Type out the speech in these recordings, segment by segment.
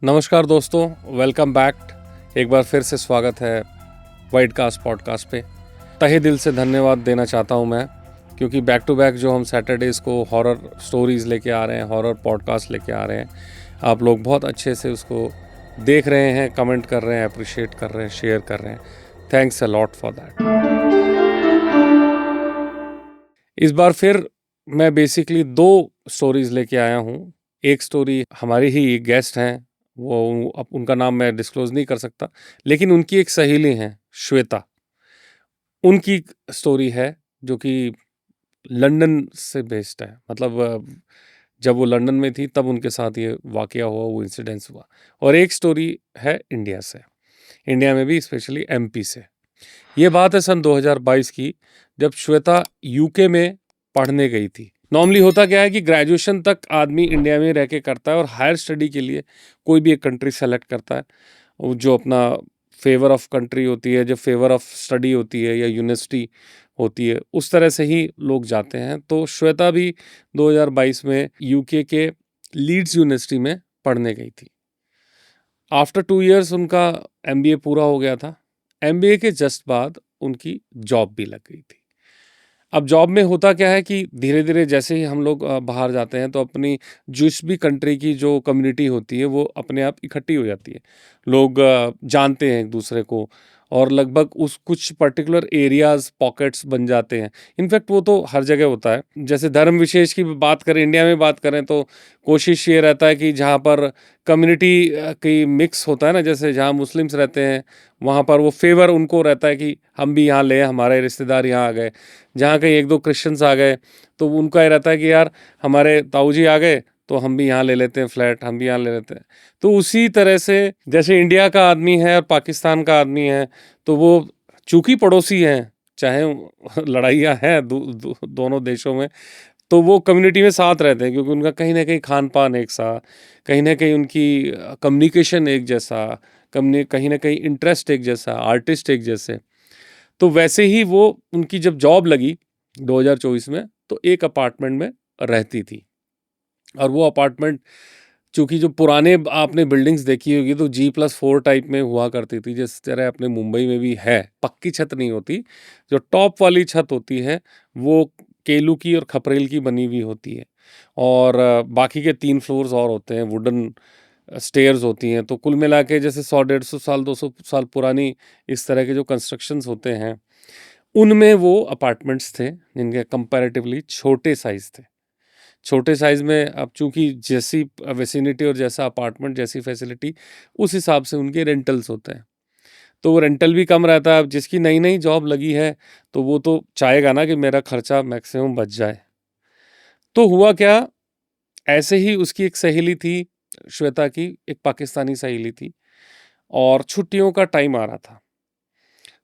नमस्कार दोस्तों, welcome back. एक बार फिर से स्वागत है वाइडकास्ट पॉडकास्ट पे। तहे दिल से धन्यवाद देना चाहता हूँ मैं, क्योंकि बैक टू बैक जो हम सैटरडेज़ को हॉरर स्टोरीज़ लेके आ रहे हैं, हॉरर पॉडकास्ट लेके आ रहे हैं, आप लोग बहुत अच्छे से उसको देख रहे हैं, कमेंट कर रहे हैं, अप्रिशिएट कर रहे हैं, शेयर कर रहे हैं। Thanks a lot for that. इस बार फिर मैं बेसिकली 2 स्टोरीज़ लेके आया हूँ। एक स्टोरी हमारी ही गेस्ट हैं, वो अब उनका नाम मैं डिस्क्लोज़ नहीं कर सकता, लेकिन उनकी एक सहेली हैं, श्वेता। उनकी स्टोरी है जो कि लंदन से बेस्ड है। मतलब जब वो लंदन में थी तब उनके साथ ये वाक़या हुआ, वो इंसिडेंस हुआ। और एक स्टोरी है इंडिया से, इंडिया में भी स्पेशली एमपी से। ये बात है सन 2022 की, जब श्वेता यूके में पढ़ने गई थी। नॉर्मली होता क्या है कि ग्रेजुएशन तक आदमी इंडिया में रह के करता है और हायर स्टडी के लिए कोई भी एक कंट्री सेलेक्ट करता है, वो जो अपना फेवर ऑफ कंट्री होती है, जो फेवर ऑफ स्टडी होती है या यूनिवर्सिटी होती है, उस तरह से ही लोग जाते हैं। तो श्वेता भी 2022 में यूके के लीड्स यूनिवर्सिटी में पढ़ने गई थी। आफ्टर 2 इयर्स उनका एमबीए पूरा हो गया था। एमबीए के जस्ट बाद उनकी जॉब भी लग गई थी। अब जॉब में होता क्या है कि धीरे-धीरे जैसे ही हम लोग बाहर जाते हैं तो अपनी जिस भी कंट्री की जो कम्युनिटी होती है वो अपने आप इकट्ठी हो जाती है। लोग जानते हैं एक-दूसरे को और लगभग उस कुछ पर्टिकुलर एरियाज़, पॉकेट्स बन जाते हैं। इनफैक्ट वो तो हर जगह होता है। जैसे धर्म विशेष की बात करें, इंडिया में बात करें तो कोशिश ये रहता है कि जहाँ पर कम्युनिटी की मिक्स होता है ना, जैसे जहाँ मुस्लिम्स रहते हैं, वहाँ पर वो फ़ेवर उनको रहता है कि हम भी यहाँ लें, हमारे रिश्तेदार यहाँ आ गए। जहाँ कहीं 1-2 क्रिश्चियंस आ गए, तो उनका ये रहता है कि यार हमारे ताऊ जी आ गए, तो हम भी यहाँ ले लेते हैं फ्लैट, हम भी यहाँ ले लेते हैं। तो उसी तरह से जैसे इंडिया का आदमी है और पाकिस्तान का आदमी है, तो वो चूँकि पड़ोसी हैं, चाहे लड़ाइयाँ हैं दोनों देशों में, तो वो कम्युनिटी में साथ रहते हैं, क्योंकि उनका कहीं न कहीं खान-पान एक सा, कहीं न कहीं उनकी कम्युनिकेशन एक जैसा, कहीं न कहीं इंटरेस्ट एक जैसा, आर्टिस्ट एक जैसे। तो वैसे ही वो उनकी जब जॉब लगी 2024 में, तो एक अपार्टमेंट में रहती थी। और वो अपार्टमेंट चूँकि जो पुराने आपने बिल्डिंग्स देखी होगी तो G+4 टाइप में हुआ करती थी, जिस तरह अपने मुंबई में भी है। पक्की छत नहीं होती, जो टॉप वाली छत होती है वो केलू की और खपरेल की बनी हुई होती है। और बाकी के 3 फ्लोर्स और होते हैं, वुडन स्टेयर्स होती हैं। तो कुल मिला के जैसे 100-150 साल, 200 साल पुरानी इस तरह के जो कंस्ट्रक्शंस होते हैं, उनमें वो अपार्टमेंट्स थे, जिनके कंपैरेटिवली छोटे साइज़ थे। छोटे साइज़ में अब चूँकि जैसी विसिनिटी और जैसा अपार्टमेंट, जैसी फैसिलिटी, उस हिसाब से उनके रेंटल्स होते हैं। तो वो रेंटल भी कम रहता है। अब जिसकी नई-नई जॉब लगी है, तो वो तो चाहेगा ना कि मेरा खर्चा मैक्सिमम बच जाए। तो हुआ क्या, ऐसे ही उसकी एक सहेली थी, श्वेता की एक पाकिस्तानी सहेली थी, और छुट्टियों का टाइम आ रहा था।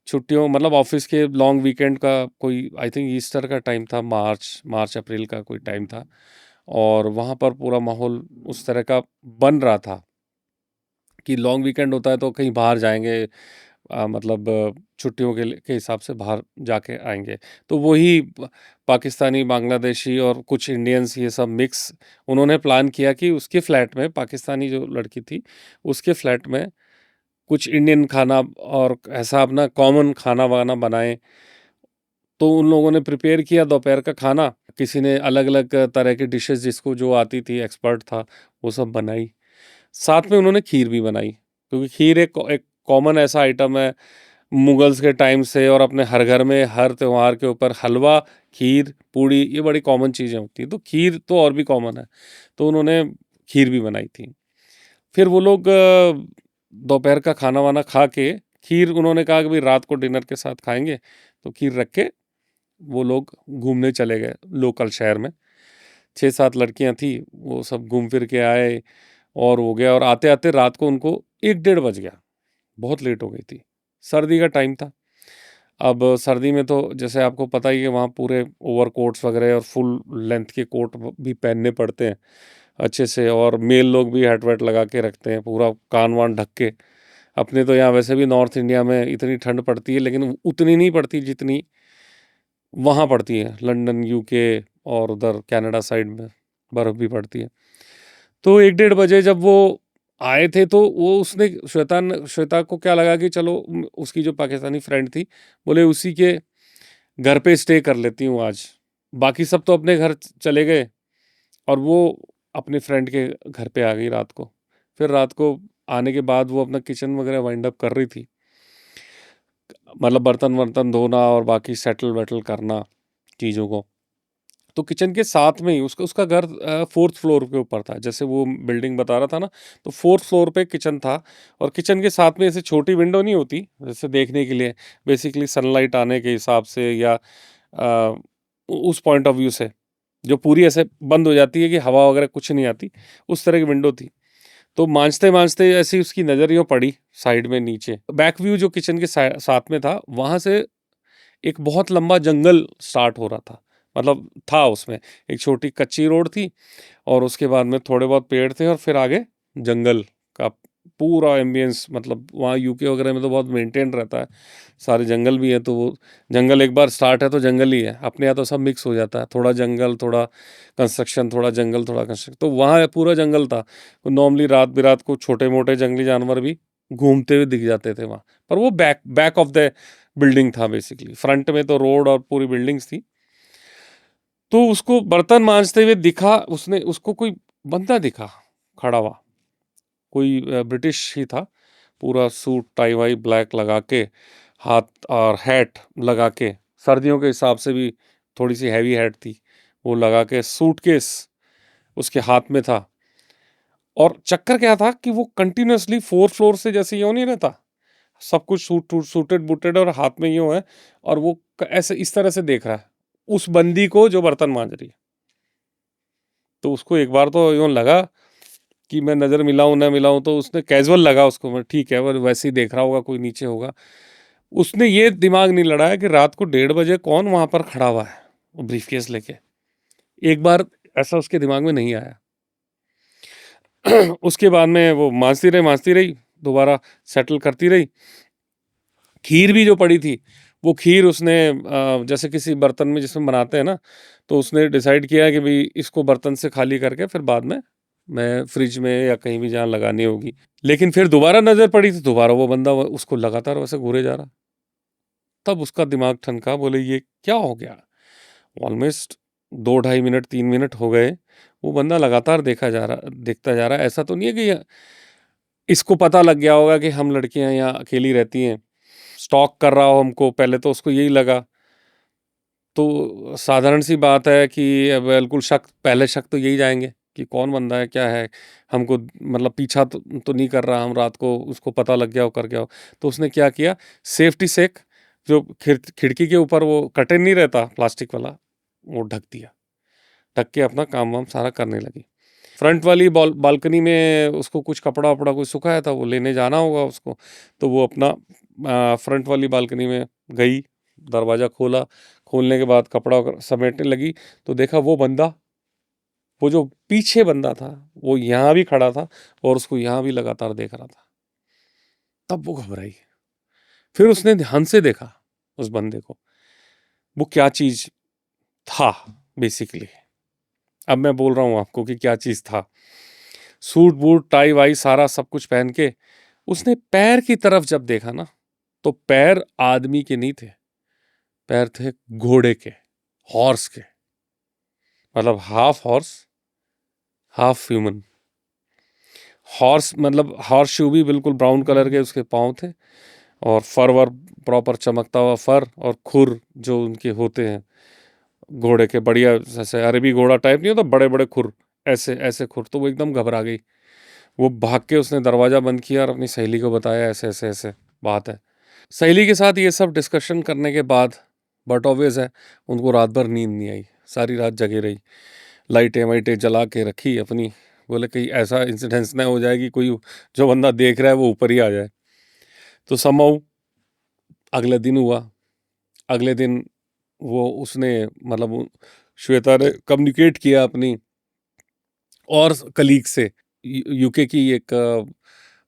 छुट्टियों मतलब ऑफ़िस के लॉन्ग वीकेंड का कोई आई थिंक ईस्टर का टाइम था, मार्च-अप्रैल का कोई टाइम था, और वहाँ पर पूरा माहौल उस तरह का बन रहा था कि लॉन्ग वीकेंड होता है तो कहीं बाहर जाएँगे, मतलब छुट्टियों के हिसाब से बाहर जाके आएँगे। तो वही पाकिस्तानी, बांग्लादेशी और कुछ इंडियंस, ये सब मिक्स उन्होंने प्लान किया कि उसके फ्लैट में, पाकिस्तानी जो लड़की थी, उसके फ्लैट में कुछ इंडियन खाना और ऐसा अपना कॉमन खाना-वाना बनाएँ। तो उन लोगों ने प्रिपेयर किया दोपहर का खाना, किसी ने अलग-अलग तरह की डिशेज़ जिसको जो आती थी, एक्सपर्ट था, वो सब बनाई। साथ में उन्होंने खीर भी बनाई, क्योंकि खीर एक कॉमन ऐसा आइटम है मुगल्स के टाइम से, और अपने हर घर में हर त्योहार के ऊपर हलवा, खीर, पूड़ी, ये बड़ी कॉमन चीज़ें होती हैं। तो खीर तो और भी कॉमन है, तो उन्होंने खीर भी बनाई थी। फिर वो लोग दोपहर का खाना-वाना खा के, खीर उन्होंने कहा कि भई रात को डिनर के साथ खाएँगे, तो खीर रख के वो लोग घूमने चले गए लोकल शहर में। 6-7 लड़कियाँ थी, वो सब घूम फिर के आए और हो गया, और आते-आते रात को उनको 1 डेढ़ बज गया। बहुत लेट हो गई थी। सर्दी का टाइम था। अब सर्दी में तो जैसे आपको पता ही है, वहाँ पूरे ओवरकोट्स वगैरह और फुल लेंथ के कोट भी पहनने पड़ते हैं अच्छे से, और मेल लोग भी हैट-वैट लगा के रखते हैं, पूरा कान-वान ढक के। अपने तो यहाँ वैसे भी नॉर्थ इंडिया में इतनी ठंड पड़ती है, लेकिन उतनी नहीं पड़ती जितनी वहाँ पड़ती है, लंदन, यूके और उधर कनाडा साइड में बर्फ़ भी पड़ती है। तो 1 डेढ़ बजे जब वो आए थे तो वो उसने श्वेता को क्या लगा कि चलो उसकी जो पाकिस्तानी फ्रेंड थी, बोले उसी के घर पे स्टे कर लेती हूँ आज। बाकी सब तो अपने घर चले गए और वो अपने फ्रेंड के घर पे आ गई रात को। फिर रात को आने के बाद वो अपना किचन वगैरह वाइंड अप कर रही थी, मतलब बर्तन वर्तन धोना और बाकी सेटल वेटल करना चीज़ों को। तो किचन के साथ में ही उसका उसका घर 4th फ्लोर के ऊपर था, जैसे वो बिल्डिंग बता रहा था ना, तो 4th फ्लोर पे किचन था। और किचन के साथ में ऐसे छोटी विंडो नहीं होती जैसे देखने के लिए, बेसिकली सनलाइट आने के हिसाब से या अ, उस पॉइंट ऑफ व्यू से जो पूरी ऐसे बंद हो जाती है कि हवा वगैरह कुछ नहीं आती, उस तरह की विंडो थी। तो मांजते मांजते ऐसी उसकी नज़र यूँ पड़ी साइड में नीचे, बैक व्यू जो किचन के साथ में था, वहां से एक बहुत लंबा जंगल स्टार्ट हो रहा था। मतलब था उसमें एक छोटी कच्ची रोड थी और उसके बाद में थोड़े बहुत पेड़ थे और फिर आगे जंगल का पूरा एम्बियंस। मतलब वहाँ यूके वगैरह में तो बहुत मेंटेन रहता है, सारे जंगल भी है, तो वो जंगल एक बार स्टार्ट है तो जंगल ही है। अपने यहाँ तो सब मिक्स हो जाता है, थोड़ा जंगल थोड़ा कंस्ट्रक्शन, थोड़ा जंगल थोड़ा कंस्ट्रक्शन, तो वहाँ पूरा जंगल था। नॉर्मली रात बिरात को छोटे मोटे जंगली जानवर भी घूमते हुए दिख जाते थे वहाँ पर। वो back back of the building था बेसिकली, फ्रंट में तो रोड और पूरी बिल्डिंग्स थी। तो उसको बर्तन मांजते हुए दिखा, उसने उसको कोई बंदा दिखा खड़ा हुआ, कोई ब्रिटिश ही था, पूरा सूट टाई वाई ब्लैक लगा के, हाथ और हैट लगा के, सर्दियों के हिसाब से भी थोड़ी सी हैवी हैट थी, वो लगा के सूटकेस उसके हाथ में था। और चक्कर क्या था कि वो कंटिन्यूअसली 4th फ्लोर से जैसे यूँ नहीं रहता, सब कुछ सूटेड बूटेड और हाथ में यूँ है, और वो ऐसे इस तरह से देख रहा है उस बंदी को जो बर्तन मांज रही है। तो उसको एक बार तो यूँ लगा कि मैं नज़र मिलाऊं ना मिलाऊं, तो उसने कैजुअल लगा उसको, मैं ठीक है वो वैसे ही देख रहा होगा, कोई नीचे होगा। उसने ये दिमाग नहीं लड़ाया कि रात को 1:30 बजे कौन वहां पर खड़ा हुआ है वो ब्रीफकेस लेके। एक बार ऐसा उसके दिमाग में नहीं आया। उसके बाद में वो मांजती रही, दोबारा सेटल करती रही। खीर भी जो पड़ी थी, वो खीर उसने जैसे किसी बर्तन में जिसमें बनाते हैं ना, तो उसने डिसाइड किया कि भाई इसको बर्तन से खाली करके फिर बाद में मैं फ्रिज में या कहीं भी जहाँ लगानी होगी। लेकिन फिर दोबारा नजर पड़ी तो दोबारा वो बंदा उसको लगातार वैसे घूरे जा रहा। तब उसका दिमाग ठनका, बोले ये क्या हो गया। ऑलमोस्ट 2 ढाई मिनट 3 मिनट हो गए, वो बंदा लगातार देखता जा रहा है। ऐसा तो नहीं है कि इसको पता लग गया होगा कि हम लड़कियां यहाँ अकेली रहती हैं, स्टॉक कर रहा हो हमको। पहले तो उसको यही लगा। तो साधारण सी बात है कि बिल्कुल पहले शक तो यही जाएंगे कि कौन बंदा है, क्या है, हमको मतलब पीछा तो नहीं कर रहा, हम रात को उसको पता लग गया हो कर गया हो। तो उसने क्या किया, सेफ्टी सेक जो खिड़की के ऊपर वो कर्टेन नहीं रहता प्लास्टिक वाला, वो ढक दिया। ढक के अपना काम वाम सारा करने लगी। फ्रंट वाली बालकनी में उसको कुछ कपड़ा वपड़ा कुछ सुखाया था, वो लेने जाना होगा उसको। तो वो अपना फ्रंट वाली बालकनी में गई, दरवाज़ा खोला। खोलने के बाद कपड़ा वगैरह समेटने लगी, तो देखा वो बंदा, वो जो पीछे बंदा था, वो यहाँ भी खड़ा था और उसको यहाँ भी लगातार देख रहा था। तब वो घबराई। फिर उसने ध्यान से देखा उस बंदे को, वो क्या चीज था बेसिकली। अब मैं बोल रहा हूँ आपको कि क्या चीज था। सूट बूट टाई वाई सारा सब कुछ पहन के उसने पैर की तरफ जब देखा ना, तो पैर आदमी के नहीं थे, पैर थे घोड़े के, हॉर्स के। मतलब half horse half human. Horse मतलब हॉर्स शू भी बिल्कुल ब्राउन कलर के उसके पाँव थे, और फर वर प्रॉपर चमकता हुआ फर, और खुर जो उनके होते हैं घोड़े के, बढ़िया जैसे अरबी घोड़ा टाइप नहीं होता, बड़े बड़े खुर, ऐसे ऐसे खुर। तो वो एकदम घबरा गई। वो भाग के उसने दरवाज़ा बंद किया और अपनी सहेली को बताया ऐसे ऐसे ऐसे बात है। सहेली के साथ ये सब डिस्कशन करने के बाद बट ऑब्वियस है उनको रात भर नींद नहीं आई, सारी रात जगे रही, लाइटें वाइटें जला के रखी अपनी। बोले कहीं ऐसा इंसिडेंस ना हो जाए कि कोई जो बंदा देख रहा है वो ऊपर ही आ जाए। तो समहाउ अगले दिन हुआ। अगले दिन वो उसने मतलब श्वेता ने कम्युनिकेट किया अपनी और कलीग से, यूके की एक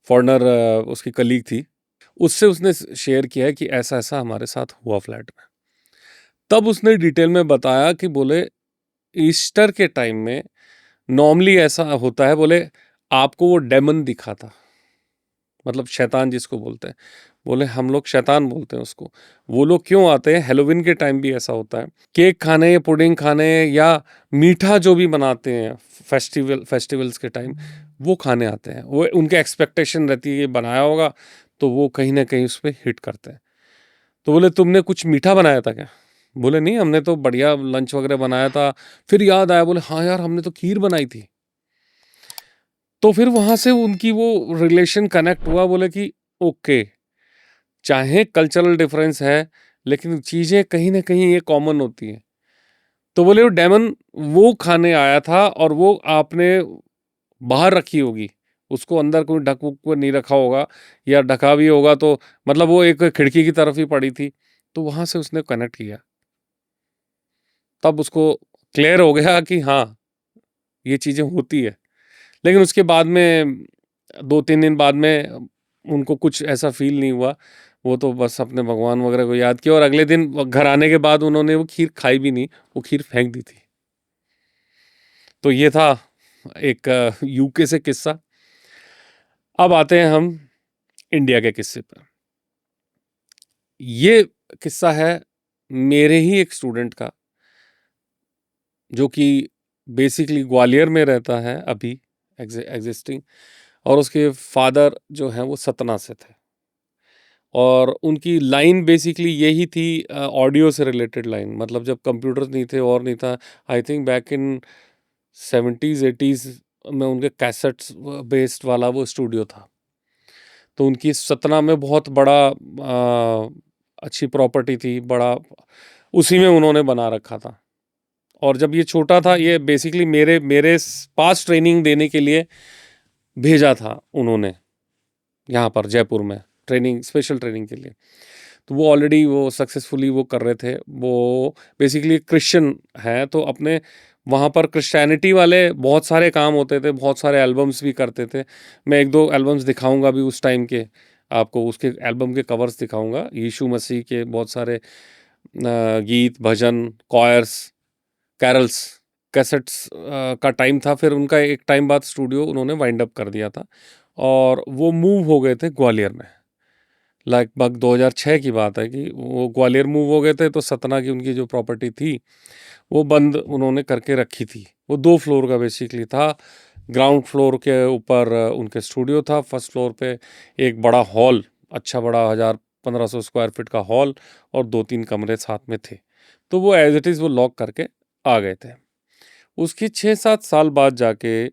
फॉरेनर उसकी कलीग थी, उससे उसने शेयर किया है कि ऐसा ऐसा हमारे साथ हुआ फ्लैट में। तब उसने डिटेल में बताया कि बोले ईस्टर के टाइम में नॉर्मली ऐसा होता है, बोले आपको वो डेमन दिखा था, मतलब शैतान जिसको बोलते हैं। बोले हम लोग शैतान बोलते हैं उसको। वो लोग क्यों आते हैं, हेलोवीन के टाइम भी ऐसा होता है, केक खाने, पुडिंग खाने या मीठा जो भी बनाते हैं फेस्टिवल्स के टाइम, वो खाने आते हैं। वो उनके एक्सपेक्टेशन रहती है कि बनाया होगा, तो वो कहीं ना कहीं उस पर हिट करते हैं। तो बोले तुमने कुछ मीठा बनाया था क्या? बोले नहीं, हमने तो बढ़िया लंच वगैरह बनाया था। फिर याद आया, बोले हाँ यार हमने तो खीर बनाई थी। तो फिर वहां से उनकी वो रिलेशन कनेक्ट हुआ। बोले कि ओके, चाहे कल्चरल डिफरेंस है, लेकिन चीजें कहीं ना कहीं ये कॉमन होती हैं। तो बोले वो डेमन वो खाने आया था, और वो आपने बाहर रखी होगी, उसको अंदर कोई ढक वुक को नहीं रखा होगा, या ढका भी होगा तो मतलब वो एक खिड़की की तरफ ही पड़ी थी। तो वहां से उसने कनेक्ट किया, तब उसको क्लियर हो गया कि हाँ ये चीजें होती है। लेकिन उसके बाद में 2-3 दिन बाद में उनको कुछ ऐसा फील नहीं हुआ। वो तो बस अपने भगवान वगैरह को याद किया, और अगले दिन घर आने के बाद उन्होंने वो खीर खाई भी नहीं, वो खीर फेंक दी थी। तो ये था एक यूके से किस्सा। अब आते हैं हम इंडिया के किस्से पर। ये किस्सा है मेरे ही एक स्टूडेंट का, जो कि बेसिकली ग्वालियर में रहता है अभी एग्जिस्टिंग, और उसके फादर जो हैं वो सतना से थे। और उनकी लाइन बेसिकली यही थी, ऑडियो से रिलेटेड लाइन, मतलब जब कंप्यूटर नहीं थे और नहीं था, I think back in 70s 80s में उनके कैसेट्स बेस्ड वाला वो स्टूडियो था। तो उनकी सतना में बहुत बड़ा अच्छी प्रॉपर्टी थी, बड़ा उसी में उन्होंने बना रखा था। और जब ये छोटा था, ये बेसिकली मेरे मेरे पास ट्रेनिंग देने के लिए भेजा था उन्होंने, यहाँ पर जयपुर में ट्रेनिंग, स्पेशल ट्रेनिंग के लिए। तो वो ऑलरेडी वो सक्सेसफुली वो कर रहे थे। वो बेसिकली क्रिश्चियन हैं, तो अपने वहाँ पर क्रिश्चियनिटी वाले बहुत सारे काम होते थे, बहुत सारे एल्बम्स भी करते थे। मैं 1-2 एल्बम्स दिखाऊंगा भी उस टाइम के आपको, उसके एल्बम के कवर्स दिखाऊंगा। यीशु मसीह के बहुत सारे गीत, भजन, कॉयर्स, कैरल्स, कैसेट्स का टाइम था। फिर उनका एक टाइम बाद स्टूडियो उन्होंने वाइंड अप कर दिया था, और वो मूव हो गए थे ग्वालियर में। लगभग 2006 की बात है कि वो ग्वालियर मूव हो गए थे। तो सतना की उनकी जो प्रॉपर्टी थी वो बंद उन्होंने करके रखी थी। वो 2 फ्लोर का बेसिकली था। ग्राउंड फ्लोर के ऊपर उनके स्टूडियो था, फर्स्ट फ्लोर पे एक बड़ा हॉल, अच्छा बड़ा 1000-1500 स्क्वायर फीट का हॉल, और 2-3 कमरे साथ में थे। तो वो एज इट इज़ वो लॉक करके आ गए थे। उसकी 6-7 साल बाद जाके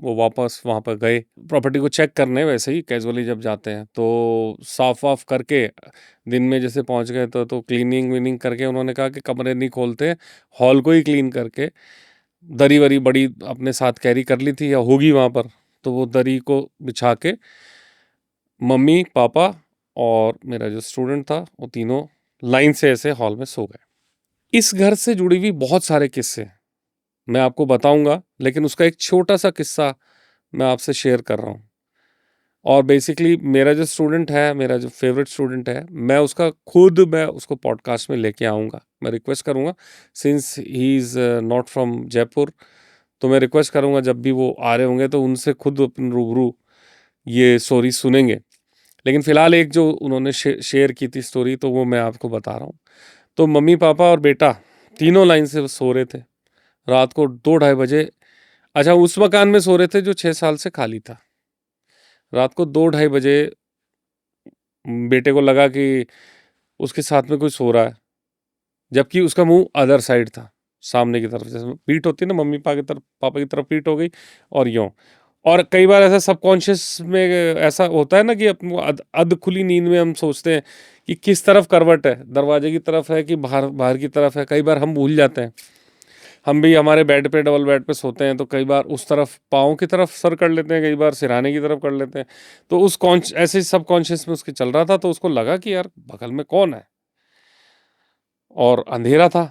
वो वापस वहाँ पर गए प्रॉपर्टी को चेक करने, वैसे ही कैजुअली जब जाते हैं, तो साफ वाफ करके दिन में जैसे पहुँच गए, तो क्लीनिंग वीनिंग करके उन्होंने कहा कि कमरे नहीं खोलते, हॉल को ही क्लीन करके, दरी वरी बड़ी अपने साथ कैरी कर ली थी या होगी वहाँ पर, तो वो दरी को बिछा के मम्मी पापा और मेरा जो स्टूडेंट था, वो तीनों लाइन से ऐसे हॉल में सो गए। इस घर से जुड़ी हुई बहुत सारे किस्से मैं आपको बताऊंगा, लेकिन उसका एक छोटा सा किस्सा मैं आपसे शेयर कर रहा हूँ। और बेसिकली मेरा जो स्टूडेंट है, मेरा जो फेवरेट स्टूडेंट है, मैं उसको पॉडकास्ट में लेके आऊँगा। मैं रिक्वेस्ट करूँगा, since he is not from Jaipur, तो मैं रिक्वेस्ट करूँगा जब भी वो आ रहे होंगे तो उनसे खुद अपन रूबरू ये स्टोरी सुनेंगे। लेकिन फ़िलहाल एक जो उन्होंने शेयर की थी स्टोरी, तो वो मैं आपको बता रहा हूँ। तो मम्मी पापा और बेटा तीनों लाइन से सो रहे थे रात को 2-2:30 बजे। अच्छा, उस मकान में सो रहे थे जो 6 साल से खाली था। रात को 2-2:30 बजे बेटे को लगा कि उसके साथ में कोई सो रहा है, जबकि उसका मुंह अदर साइड था, सामने की तरफ, जैसे पीठ होती है ना, मम्मी पापा की तरफ, पापा की तरफ पीठ हो गई और यूं। और कई बार ऐसा सबकॉन्शियस में ऐसा होता है ना कि अपन अध खुली नींद में हम सोचते हैं कि किस तरफ करवट है, दरवाजे की तरफ है कि बाहर बाहर की तरफ है। कई बार हम भूल जाते हैं। हम भी हमारे बेड पे, डबल बेड पे सोते हैं, तो कई बार उस तरफ पाँव की तरफ सर कर लेते हैं, कई बार सिरहाने की तरफ कर लेते हैं। तो उस ऐसे सब कॉन्शियस में उसके चल रहा था, तो उसको लगा कि यार बगल में कौन है, और अंधेरा था।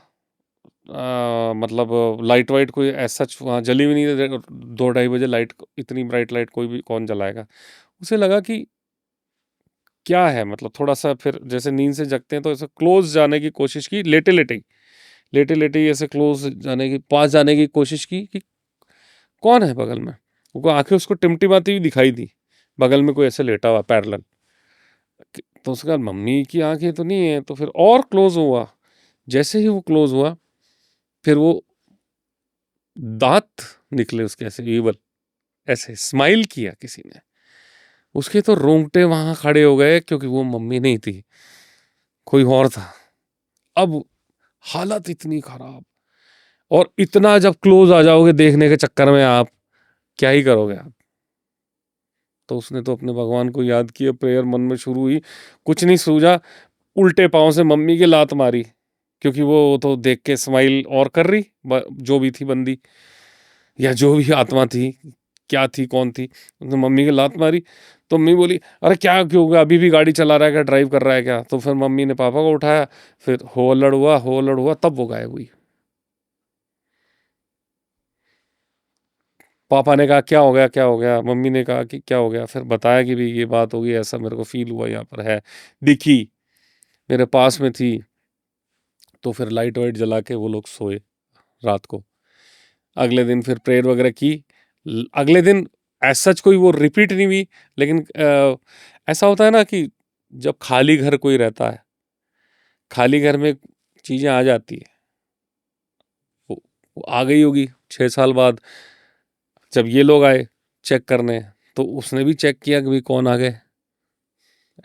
मतलब लाइट वाइट कोई ऐसा वहाँ जली हुई नहीं थी। 2-2:30 बजे लाइट, इतनी ब्राइट लाइट कोई भी कौन जलाएगा। उसे लगा कि क्या है, मतलब थोड़ा सा फिर जैसे नींद से जगते हैं तो ऐसे क्लोज जाने की कोशिश की, लेटे लेटे ही ऐसे क्लोज जाने की, पास जाने की कोशिश की कि कौन है बगल में। वो आंखें उसको टिमटिमाती हुई दिखाई दी, बगल में कोई ऐसे लेटा हुआ पैरेलल। तो उसके बाद मम्मी की आंखें तो नहीं है, तो फिर और क्लोज हुआ। जैसे ही वो क्लोज हुआ, फिर वो दांत निकले उसके ऐसे ईवल, ऐसे स्माइल किया किसी ने। उसके तो रोंगटे वहां खड़े हो गए, क्योंकि वो मम्मी नहीं थी, कोई और था। अब हालत इतनी खराब, और इतना जब क्लोज आ जाओगे देखने के चक्कर में, आप क्या ही करोगे आप। तो उसने तो अपने भगवान को याद किया, प्रेयर मन में शुरू हुई, कुछ नहीं सूझा, उल्टे पांव से मम्मी की लात मारी, क्योंकि वो तो देख के स्माइल और कर रही, जो भी थी बंदी या जो भी आत्मा थी, क्या थी कौन थी, उसने मम्मी की लात मारी। तो मम्मी बोली, अरे क्या क्यों हो गया, अभी भी गाड़ी चला रहा है क्या, ड्राइव कर रहा है क्या? तो फिर मम्मी ने पापा को उठाया, फिर हो अल्लड़ हुआ, तब वो गायब हुई। पापा ने कहा क्या हो गया, क्या हो गया? मम्मी ने कहा कि क्या हो गया? फिर बताया कि भी ये बात होगी, ऐसा मेरे को फील हुआ, यहाँ पर है, दिखी, मेरे पास में थी। तो फिर लाइट वाइट जला के वो लोग सोए रात को। अगले दिन फिर प्रेयर वगैरह की। अगले दिन एज सच कोई वो रिपीट नहीं हुई, लेकिन ऐसा होता है ना कि जब खाली घर कोई रहता है, खाली घर में चीजें आ जाती है। वो आ गई होगी 6 साल बाद, जब ये लोग आए चेक करने, तो उसने भी चेक किया कि भाई कौन आ गए,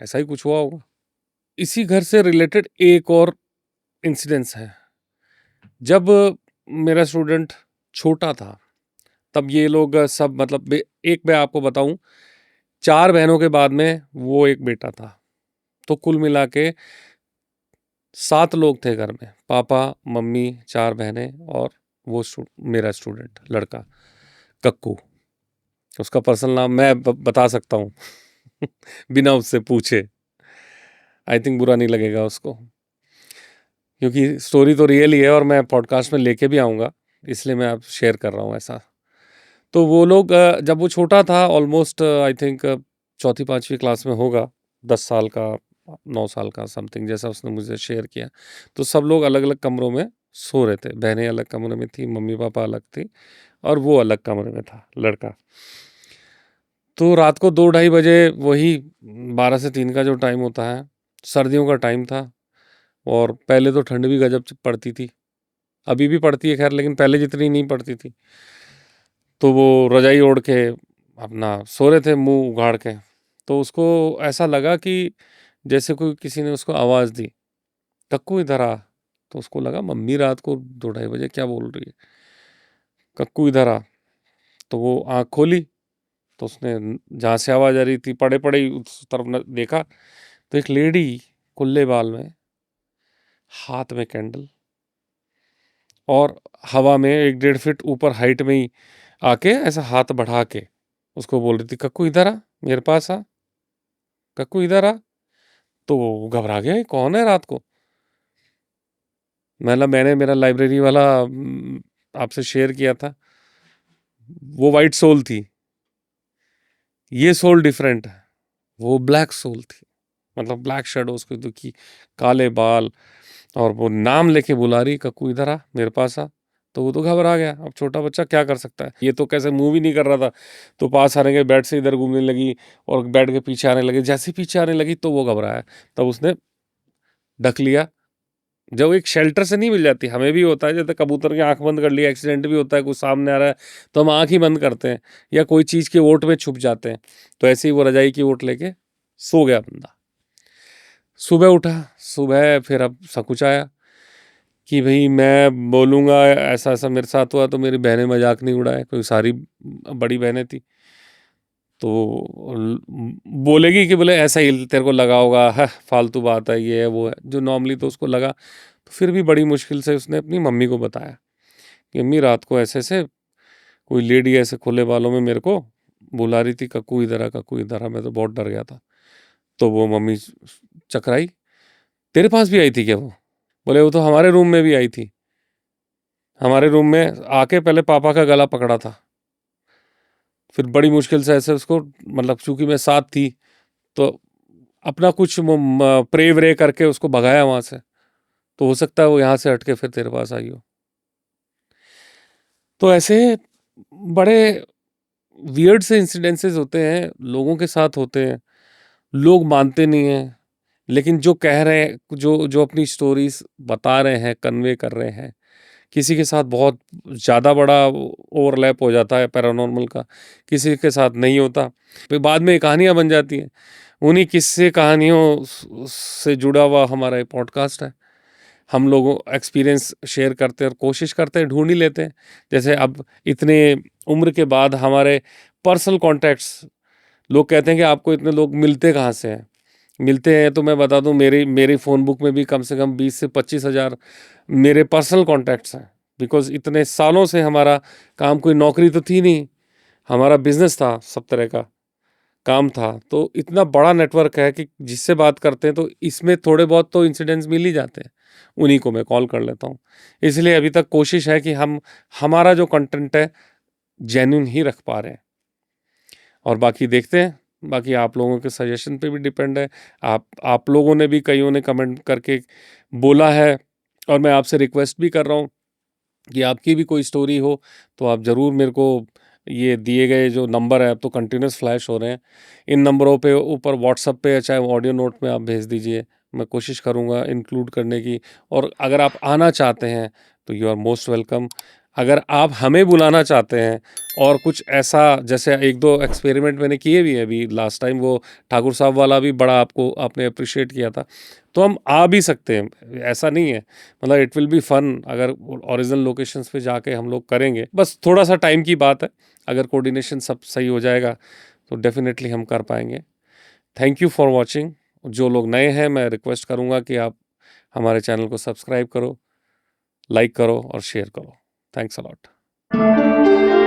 ऐसा ही कुछ हुआ होगा। इसी घर से रिलेटेड एक और इंसिडेंस है। जब मेरा स्टूडेंट छोटा था, तब ये लोग सब, मतलब एक मैं आपको बताऊं, 4 बहनों के बाद में वो एक बेटा था। तो कुल मिला के 7 लोग थे घर में, पापा, मम्मी, 4 बहनें और वो मेरा स्टूडेंट लड़का कक्कू। उसका पर्सनल नाम मैं बता सकता हूँ बिना उससे पूछे। आई थिंक बुरा नहीं लगेगा उसको, क्योंकि स्टोरी तो रियल ही है और मैं पॉडकास्ट में लेके भी आऊँगा, इसलिए मैं आप शेयर कर रहा हूँ ऐसा। तो वो लोग जब वो छोटा था, ऑलमोस्ट आई थिंक चौथी पांचवी क्लास में होगा, 10 साल का, 9 साल का समथिंग, जैसा उसने मुझे शेयर किया। तो सब लोग अलग अलग कमरों में सो रहे थे, बहनें अलग कमरे में थी, मम्मी पापा अलग थी, और वो अलग कमरे में था लड़का। तो रात को 2-2:30 बजे, वही 12 से 3 का जो टाइम होता है, सर्दियों का टाइम था, और पहले तो ठंड भी गजब पड़ती थी, अभी भी पड़ती है खैर, लेकिन पहले जितनी नहीं पड़ती थी। तो वो रजाई ओढ़ के अपना सो रहे थे मुंह उगाड़ के। तो उसको ऐसा लगा कि जैसे कोई किसी ने उसको आवाज़ दी, कक्कू इधर आ। तो उसको लगा मम्मी रात को 2-2:30 बजे क्या बोल रही है, कक्कू इधर आ। तो वो आँख खोली, तो उसने जहाँ से आवाज़ आ रही थी, पड़े पड़े ही उस तरफ देखा, तो एक लेडी कुल्ले बाल में, हाथ में कैंडल, और हवा में 1-1.5 फीट ऊपर हाइट में ही आके ऐसा हाथ बढ़ा के उसको बोल रही थी, कक्कू इधर आ, मेरे पास आ, कक्कू इधर आ। तो वो घबरा गया, ये कौन है रात को? मतलब मैंने मेरा लाइब्रेरी वाला आपसे शेयर किया था, वो वाइट सोल थी, ये सोल डिफरेंट है, वो ब्लैक सोल थी, मतलब ब्लैक शेडोज की दुखी, काले बाल, और वो नाम लेके बुला रही, कक्कू इधर आ, मेरे पास आ। तो वो तो घबरा गया, अब छोटा बच्चा क्या कर सकता है, ये तो कैसे मूव ही नहीं कर रहा था। तो पास आने के बेड से इधर घूमने लगी, और बेड के पीछे आने लगी, जैसे पीछे आने लगी तो वो घबराया, तब उसने ढक लिया। जब एक शेल्टर से नहीं मिल जाती, हमें भी होता है, जैसे कबूतर की आंख बंद कर ली, एक्सीडेंट भी होता है, कुछ सामने आ रहा है तो हम आंख ही बंद करते हैं, या कोई चीज़ के ओट में छुप जाते हैं। तो ऐसे ही वो रजाई की ओट लेके सो गया बंदा। सुबह उठा, सुबह फिर अब सकुचाया कि भाई मैं बोलूँगा ऐसा ऐसा मेरे साथ हुआ, तो मेरी बहनें मजाक नहीं उड़ाए, क्योंकि सारी बड़ी बहनें थी। तो बोलेगी कि बोले ऐसा ही तेरे को लगा होगा, है फालतू बात है, ये है वो है, जो नॉर्मली तो उसको लगा। तो फिर भी बड़ी मुश्किल से उसने अपनी मम्मी को बताया कि मम्मी रात को ऐसे ऐसे कोई लेडी ऐसे खुले बालों में मेरे को बुला रही थी, कक्कू इधर आ, कक्कू इधर आ। मैं तो बहुत डर गया था। तो वो मम्मी चकराई, तेरे पास भी आई थी क्या वो? बोले वो तो हमारे रूम में भी आई थी, हमारे रूम में आके पहले पापा का गला पकड़ा था, फिर बड़ी मुश्किल से ऐसे उसको, मतलब चूंकि मैं साथ थी, तो अपना कुछ प्रे व्रे करके उसको भगाया वहां से। तो हो सकता है वो यहाँ से हटके फिर तेरे पास आई हो। तो ऐसे बड़े वियर्ड से इंसिडेंसेस होते हैं, लोगों के साथ होते हैं, लोग मानते नहीं हैं, लेकिन जो कह रहे हैं, जो अपनी स्टोरीज़ बता रहे हैं, कन्वे कर रहे हैं, किसी के साथ बहुत ज़्यादा बड़ा ओवरलैप हो जाता है पैरानॉर्मल का, किसी के साथ नहीं होता। फिर बाद में कहानियाँ बन जाती हैं। उन्हीं किस्से कहानियों से जुड़ा हुआ हमारा ये पॉडकास्ट है। हम लोगों एक्सपीरियंस शेयर करते हैं और कोशिश करते हैं, ढूँढ ही लेते हैं। जैसे अब इतने उम्र के बाद हमारे पर्सनल कॉन्टैक्ट्स, लोग कहते हैं कि आपको इतने लोग मिलते कहाँ से हैं? मिलते हैं तो मैं बता दूं, मेरी मेरी फ़ोन बुक में भी कम से कम 20 से 25 हज़ार मेरे पर्सनल कॉन्टैक्ट्स हैं। बिकॉज़ इतने सालों से हमारा काम, कोई नौकरी तो थी नहीं, हमारा बिज़नेस था, सब तरह का काम था। तो इतना बड़ा नेटवर्क है कि जिससे बात करते हैं तो इसमें थोड़े बहुत तो इंसिडेंट्स मिल ही जाते हैं। उन्हीं को मैं कॉल कर लेता हूँ। इसलिए अभी तक कोशिश है कि हम हमारा जो कंटेंट है जेन्युइन ही रख पा रहे हैं। और बाकी देखते हैं, बाकी आप लोगों के सजेशन पे भी डिपेंड है। आप लोगों ने भी, कईयों ने कमेंट करके बोला है, और मैं आपसे रिक्वेस्ट भी कर रहा हूँ कि आपकी भी कोई स्टोरी हो तो आप ज़रूर मेरे को, ये दिए गए जो नंबर है, अब तो कंटिन्यूस फ्लैश हो रहे हैं, इन नंबरों पे ऊपर व्हाट्सएप पे या चाहे ऑडियो नोट में आप भेज दीजिए। मैं कोशिश करूँगा इंक्लूड करने की। और अगर आप आना चाहते हैं तो यू आर मोस्ट वेलकम। अगर आप हमें बुलाना चाहते हैं और कुछ ऐसा, जैसे एक दो एक्सपेरिमेंट मैंने किए भी हैं अभी लास्ट टाइम, वो ठाकुर साहब वाला भी बड़ा आपको आपने अप्रिशिएट किया था, तो हम आ भी सकते हैं, ऐसा नहीं है। मतलब इट विल बी फन अगर ओरिजिनल लोकेशंस पे जाके हम लोग करेंगे। बस थोड़ा सा टाइम की बात है, अगर कोऑर्डिनेशन सब सही हो जाएगा तो डेफिनेटली हम कर पाएंगे। Thank you for watching. जो लोग नए हैं, मैं रिक्वेस्ट करूँगा कि आप हमारे चैनल को सब्सक्राइब करो, लाइक करो और शेयर करो। Thanks a lot.